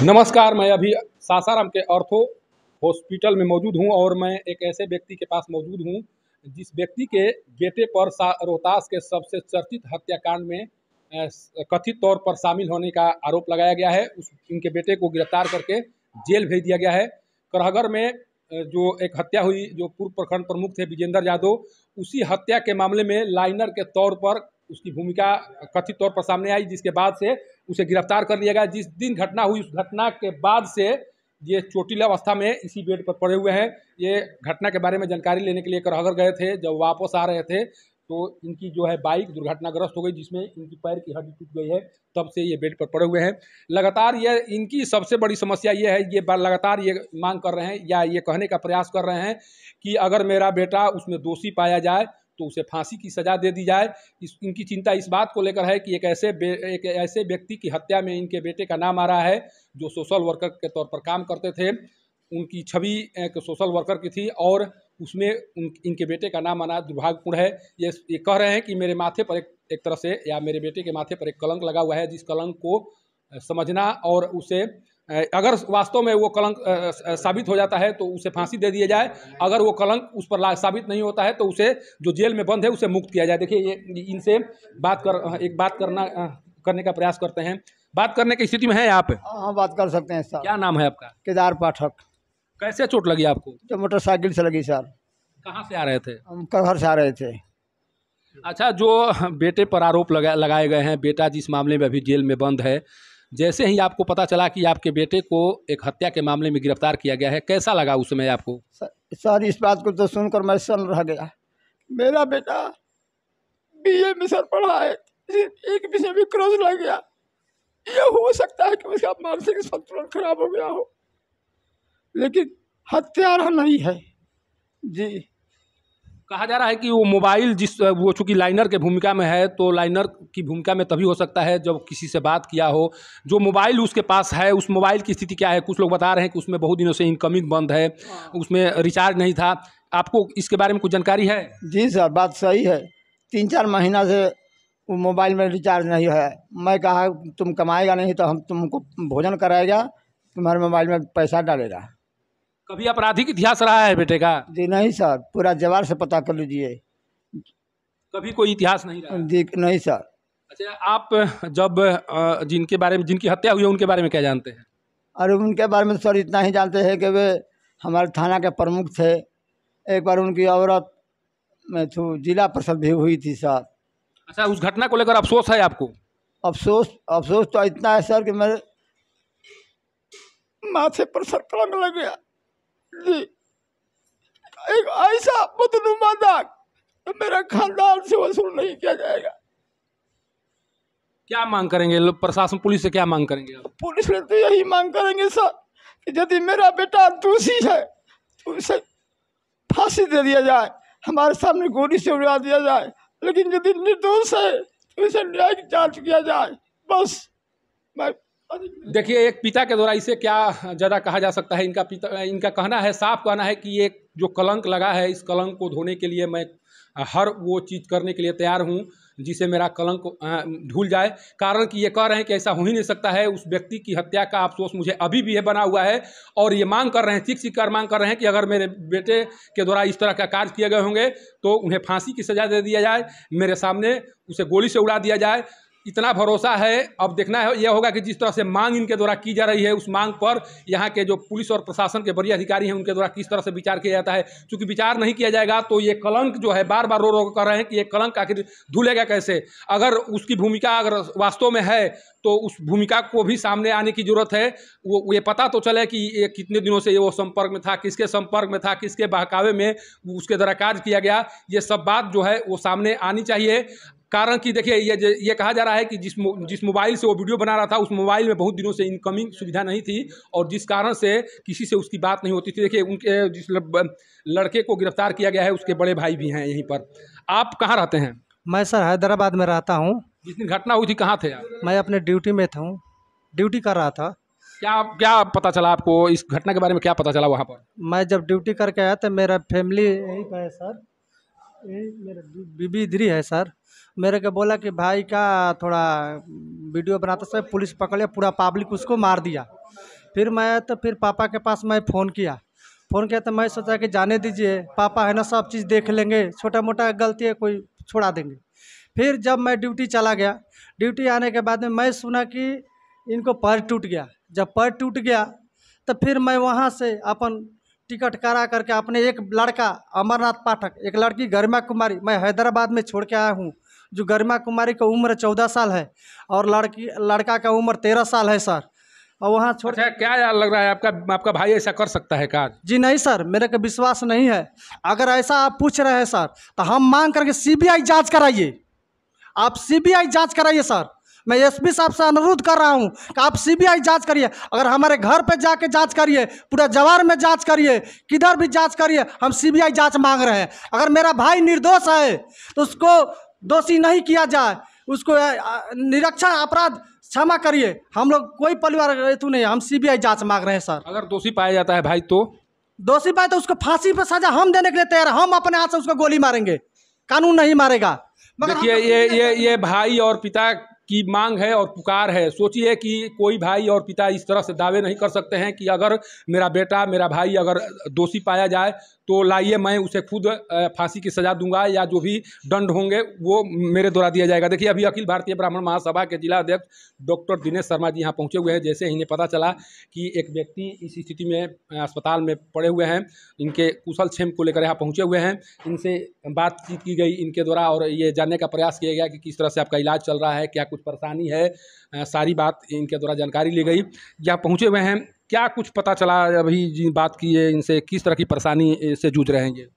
नमस्कार। मैं अभी सासाराम के ऑर्थो हॉस्पिटल में मौजूद हूं और मैं एक ऐसे व्यक्ति के पास मौजूद हूं जिस व्यक्ति के बेटे पर रोहतास के सबसे चर्चित हत्याकांड में कथित तौर पर शामिल होने का आरोप लगाया गया है। इनके बेटे को गिरफ्तार करके जेल भेज दिया गया है। करहगर में जो एक हत्या हुई, जो पूर्व प्रखंड प्रमुख थे विजेंद्र यादव, उसी हत्या के मामले में लाइनर के तौर पर उसकी भूमिका कथित तौर पर सामने आई, जिसके बाद से उसे गिरफ्तार कर लिया गया। जिस दिन घटना हुई उस घटना के बाद से ये चोटिल अवस्था में इसी बेड पर पड़े हुए हैं। ये घटना के बारे में जानकारी लेने के लिए करहगर गए थे। जब वापस आ रहे थे तो इनकी जो है बाइक दुर्घटनाग्रस्त हो गई, जिसमें इनकी पैर की हड्डी टूट गई है। तब से ये बेड पर पड़े हुए हैं। लगातार ये इनकी सबसे बड़ी समस्या ये है, ये लगातार ये मांग कर रहे हैं या ये कहने का प्रयास कर रहे हैं कि अगर मेरा बेटा उसमें दोषी पाया जाए तो उसे फांसी की सज़ा दे दी जाए। इनकी चिंता इस बात को लेकर है कि एक ऐसे व्यक्ति की हत्या में इनके बेटे का नाम आ रहा है जो सोशल वर्कर के तौर पर काम करते थे। उनकी छवि एक सोशल वर्कर की थी और उसमें इनके बेटे का नाम आना दुर्भाग्यपूर्ण है। ये कह रहे हैं कि मेरे माथे पर एक तरह से या मेरे बेटे के माथे पर एक कलंक लगा हुआ है, जिस कलंक को समझना और उसे अगर वास्तव में वो कलंक साबित हो जाता है तो उसे फांसी दे दिया जाए। अगर वो कलंक उस पर साबित नहीं होता है तो उसे जो जेल में बंद है उसे मुक्त किया जाए। देखिए, ये इनसे बात करने का प्रयास करते हैं। बात करने की स्थिति में है आप? हाँ, बात कर सकते हैं सर। क्या नाम है आपका? केदार पाठक। कैसे चोट लगी आपको? जो मोटरसाइकिल से लगी सर। कहाँ से आ रहे थे? हम घर से आ रहे थे। अच्छा, जो बेटे पर आरोप लगाए गए हैं, बेटा जिस मामले में अभी जेल में बंद है, जैसे ही आपको पता चला कि आपके बेटे को एक हत्या के मामले में गिरफ्तार किया गया है, कैसा लगा उस समय आपको? सर, इस बात को तो सुनकर मैं सन रह गया। मेरा बेटा बीए में सर पढ़ा है, एक विषय भी क्रॉस लग गया। ये हो सकता है कि उसका मानसिक संतुलन खराब हो गया हो, लेकिन हत्यारा नहीं है जी। कहा जा रहा है कि वो मोबाइल वो चूंकि लाइनर के भूमिका में है, तो लाइनर की भूमिका में तभी हो सकता है जब किसी से बात किया हो। जो मोबाइल उसके पास है, उस मोबाइल की स्थिति क्या है? कुछ लोग बता रहे हैं कि उसमें बहुत दिनों से इनकमिंग बंद है, उसमें रिचार्ज नहीं था। आपको इसके बारे में कुछ जानकारी है? जी सर, बात सही है। 3-4 महीना से वो मोबाइल में रिचार्ज नहीं है। मैं कहा तुम कमाएगा नहीं तो हम तुमको भोजन कराएगा, तुम्हारे मोबाइल में पैसा डालेगा। कभी आपराधिक इतिहास रहा है बेटे का? जी नहीं सर, पूरा जवार से पता कर लीजिए। कभी कोई इतिहास नहीं रहा? जी नहीं सर। अच्छा, आप जब जिनकी हत्या हुई है उनके बारे में क्या जानते हैं? अरे उनके बारे में सर इतना ही जानते हैं कि वे हमारे थाना के प्रमुख थे। एक बार उनकी औरत में जिला परिषद भी हुई थी सर। अच्छा, उस घटना को लेकर अफसोस है आपको? अफसोस तो इतना है सर कि मेरे माथे पर सर कलंक लग गया जी। एक ऐसा बदनुमा दाग तो मेरा खानदान से वसूल नहीं किया जाएगा। क्या मांग करेंगे प्रशासन, पुलिस से क्या मांग करेंगे आप? पुलिस से तो यही मांग करेंगे सर कि यदि मेरा बेटा दोषी है तो उसे फांसी दे दिया जाए, हमारे सामने गोली से उड़ा दिया जाए। लेकिन यदि निर्दोष है तो इसे न्यायिक जांच किया जाए। बस मैं देखिए, एक पिता के द्वारा इसे क्या ज़्यादा कहा जा सकता है। इनका कहना है, साफ कहना है कि ये जो कलंक लगा है, इस कलंक को धोने के लिए मैं हर वो चीज़ करने के लिए तैयार हूँ जिससे मेरा कलंक धुल जाए। कारण कि ये कह रहे हैं कि ऐसा हो ही नहीं सकता है। उस व्यक्ति की हत्या का अफसोस मुझे अभी भी है बना हुआ है और ये मांग कर रहे हैं, चीख कर मांग कर रहे हैं कि अगर मेरे बेटे के द्वारा इस तरह का कार्य किए गए होंगे तो उन्हें फांसी की सज़ा दे दिया जाए, मेरे सामने उसे गोली से उड़ा दिया जाए। इतना भरोसा है। अब देखना है यह होगा कि जिस तरह से मांग इनके द्वारा की जा रही है, उस मांग पर यहाँ के जो पुलिस और प्रशासन के वरीय अधिकारी हैं उनके द्वारा किस तरह से विचार किया जाता है। क्योंकि विचार नहीं किया जाएगा तो ये कलंक जो है, बार बार रो कर रहे हैं कि ये कलंक आखिर धुलेगा कैसे। अगर उसकी भूमिका अगर वास्तव में है तो उस भूमिका को भी सामने आने की जरूरत है। वो ये पता तो चले कि ये कितने दिनों से वो संपर्क में था, किसके संपर्क में था, किसके बहकावे में उसके द्वारा कार्य किया गया। ये सब बात जो है वो सामने आनी चाहिए। कारण कि देखिए, ये कहा जा रहा है कि जिस मोबाइल से वो वीडियो बना रहा था उस मोबाइल में बहुत दिनों से इनकमिंग सुविधा नहीं थी और जिस कारण से किसी से उसकी बात नहीं होती थी। देखिए, उनके जिस लड़के को गिरफ्तार किया गया है उसके बड़े भाई भी हैं यहीं पर। आप कहाँ रहते हैं? मैं सर हैदराबाद में रहता हूँ। जिस दिन घटना हुई थी कहाँ थे आप? मैं अपने ड्यूटी में था, ड्यूटी कर रहा था। क्या पता चला आपको? इस घटना के बारे में क्या पता चला वहाँ पर? मैं जब ड्यूटी करके आया तो मेरा फैमिली यहीं पर है सर, यही मेरा बीबी इधर ही है सर। मेरे को बोला कि भाई का थोड़ा वीडियो बनाते समय पुलिस पकड़ लिया, पूरा पब्लिक उसको मार दिया। फिर मैं तो फिर पापा के पास मैं फ़ोन किया तो मैं सोचा कि जाने दीजिए, पापा है ना, सब चीज़ देख लेंगे, छोटा मोटा गलती है कोई छोड़ा देंगे। फिर जब मैं ड्यूटी चला गया, ड्यूटी आने के बाद में मैं सुना कि इनको पैर टूट गया। जब पैर टूट गया तो फिर मैं वहाँ से अपन टिकट करा करके अपने एक लड़का अमरनाथ पाठक, एक लड़की गरिमा कुमारी, मैं हैदराबाद में छोड़ के आया हूँ, जो गरिमा कुमारी का उम्र 14 साल है और लड़का का उम्र 13 साल है सर। और वहाँ छोड़ अच्छा, क्या यार लग रहा है आपका भाई ऐसा कर सकता है काज? जी नहीं सर, मेरे को विश्वास नहीं है। अगर ऐसा आप पूछ रहे हैं सर, तो हम मांग करके सीबीआई जांच कराइए। आप सीबीआई जांच कराइए सर। मैं एसपी साहब से अनुरोध कर रहा हूं कि आप सीबीआई जांच करिए। अगर हमारे घर पे जाके जांच करिए, पूरा जवार में जांच करिए, किधर भी जांच करिए, हम सीबीआई जांच मांग रहे हैं। अगर मेरा भाई निर्दोष है तो उसको दोषी नहीं किया जाए, उसको निरक्षण अपराध क्षमा करिए। हम लोग कोई परिवार हेतु नहीं, हम सीबीआई जांच मांग रहे हैं सर। अगर दोषी पाया जाता है भाई तो? दोषी पाए तो उसको फांसी पर सजा हम देने के लिए तैयार, हम अपने हाथ से उसको गोली मारेंगे, कानून नहीं मारेगा। देखिए, ये भाई और पिता की मांग है और पुकार है। सोचिए कि कोई भाई और पिता इस तरह से दावे नहीं कर सकते हैं कि अगर मेरा बेटा, मेरा भाई अगर दोषी पाया जाए तो लाइए, मैं उसे खुद फांसी की सज़ा दूंगा या जो भी दंड होंगे वो मेरे द्वारा दिया जाएगा। देखिए, अभी अखिल भारतीय ब्राह्मण महासभा के जिला अध्यक्ष डॉक्टर दिनेश शर्मा जी यहाँ पहुँचे हुए हैं। जैसे ही इन्हें पता चला कि एक व्यक्ति इस स्थिति में अस्पताल में पड़े हुए हैं, इनके कुशल क्षेम को लेकर यहाँ पहुँचे हुए हैं, इनसे बातचीत की गई इनके द्वारा और ये जानने का प्रयास किया गया कि किस तरह से आपका इलाज चल रहा है, क्या कुछ परेशानी है, सारी बात इनके द्वारा जानकारी ली गई। यहाँ पहुँचे हुए हैं, क्या कुछ पता चला अभी जी बात की है इनसे, किस तरह की परेशानी से जूझ रहे हैं ये?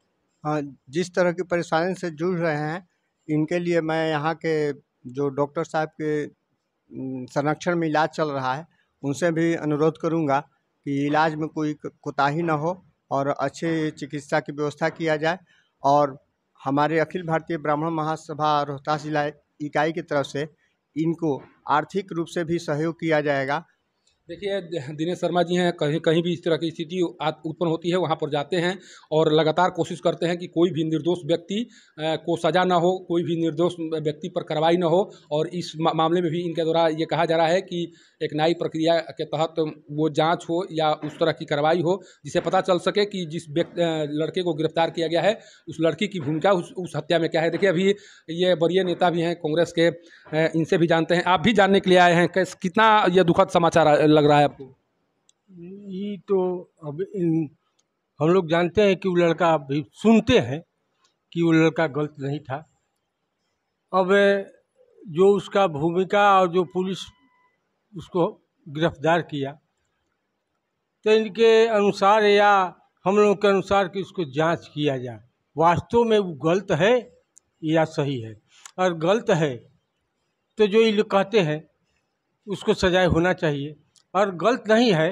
हाँ, जिस तरह की परेशानी से जूझ रहे हैं, इनके लिए मैं यहाँ के जो डॉक्टर साहब के संरक्षण में इलाज चल रहा है, उनसे भी अनुरोध करूँगा कि इलाज में कोई कोताही न हो और अच्छी चिकित्सा की व्यवस्था किया जाए। और हमारे अखिल भारतीय ब्राह्मण महासभा रोहतास जिला इकाई की तरफ से इनको आर्थिक रूप से भी सहयोग किया जाएगा। देखिए, दिनेश शर्मा जी हैं, कहीं कहीं भी इस तरह की स्थिति उत्पन्न होती है वहाँ पर जाते हैं और लगातार कोशिश करते हैं कि कोई भी निर्दोष व्यक्ति को सज़ा ना हो, कोई भी निर्दोष व्यक्ति पर कार्रवाई ना हो। और इस मामले में भी इनके द्वारा ये कहा जा रहा है कि एक न्यायिक प्रक्रिया के तहत वो जांच हो या उस तरह की कार्रवाई हो जिसे पता चल सके कि जिस लड़के को गिरफ्तार किया गया है उस लड़की की भूमिका उस हत्या में क्या है। देखिए, अभी ये वरीय नेता भी हैं कांग्रेस के, इनसे भी जानते हैं। आप भी जानने के लिए आए हैं, कितना ये दुखद समाचार लग रहा है आपको? ये तो अब हम लोग जानते हैं कि वो लड़का, अभी सुनते हैं कि वो लड़का गलत नहीं था। अब जो उसका भूमिका और जो पुलिस उसको गिरफ्तार किया, तो इनके अनुसार या हम लोग के अनुसार कि उसको जांच किया जाए, वास्तव में वो गलत है या सही है। और गलत है तो जो ये लोग कहते हैं उसको सजाए होना चाहिए, और गलत नहीं है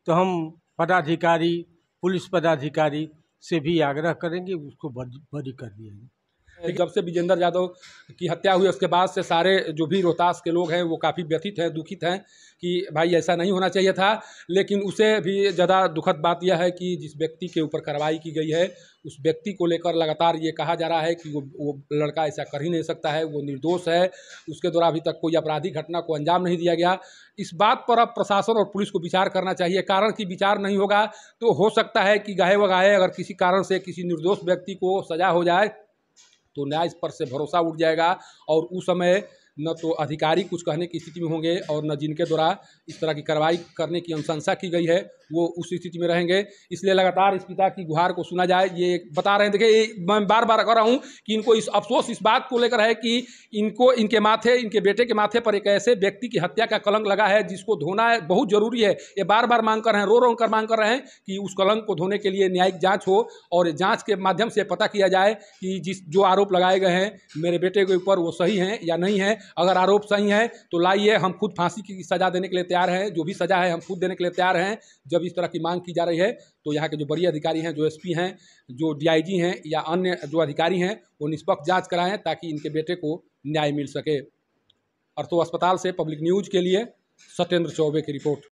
तो हम पदाधिकारी, पुलिस पदाधिकारी से भी आग्रह करेंगे उसको बरी कर दिया जाए। जब से विजेंद्र यादव की हत्या हुई उसके बाद से सारे जो भी रोहतास के लोग हैं वो काफ़ी व्यथित हैं, दुखित हैं कि भाई ऐसा नहीं होना चाहिए था। लेकिन उसे भी ज़्यादा दुखद बात यह है कि जिस व्यक्ति के ऊपर कार्रवाई की गई है उस व्यक्ति को लेकर लगातार ये कहा जा रहा है कि वो लड़का ऐसा कर ही नहीं सकता है, वो निर्दोष है, उसके द्वारा अभी तक कोई आपराधिक घटना को अंजाम नहीं दिया गया। इस बात पर अब प्रशासन और पुलिस को विचार करना चाहिए। कारण कि विचार नहीं होगा तो हो सकता है कि गाहे वगाहे अगर किसी कारण से किसी निर्दोष व्यक्ति को सजा हो जाए तो न्याय पर से भरोसा उठ जाएगा और उस समय न तो अधिकारी कुछ कहने की स्थिति में होंगे और न जिनके द्वारा इस तरह की कार्रवाई करने की अनुशंसा की गई है वो उस स्थिति में रहेंगे। इसलिए लगातार इस पिता की गुहार को सुना जाए, ये बता रहे हैं। देखिए, मैं बार बार कह रहा हूँ कि इनको इस अफसोस इस बात को लेकर है कि इनको इनके माथे, इनके बेटे के माथे पर एक ऐसे व्यक्ति की हत्या का कलंक लगा है जिसको धोना बहुत ज़रूरी है। ये बार बार मांग कर रहे हैं, रो कर मांग कर रहे हैं कि उस कलंक को धोने के लिए न्यायिक जाँच हो और जाँच के माध्यम से पता किया जाए कि जो आरोप लगाए गए हैं मेरे बेटे के ऊपर वो सही हैं या नहीं है। अगर आरोप सही है तो लाइए, हम खुद फांसी की सज़ा देने के लिए तैयार हैं, जो भी सज़ा है हम खुद देने के लिए तैयार हैं। जब इस तरह की मांग की जा रही है तो यहाँ के जो वरीय अधिकारी हैं, जो एसपी हैं, जो डीआईजी हैं या अन्य जो अधिकारी हैं वो निष्पक्ष जांच कराएं ताकि इनके बेटे को न्याय मिल सके। अर्थो अस्पताल से पब्लिक न्यूज़ के लिए सत्येंद्र चौबे की रिपोर्ट।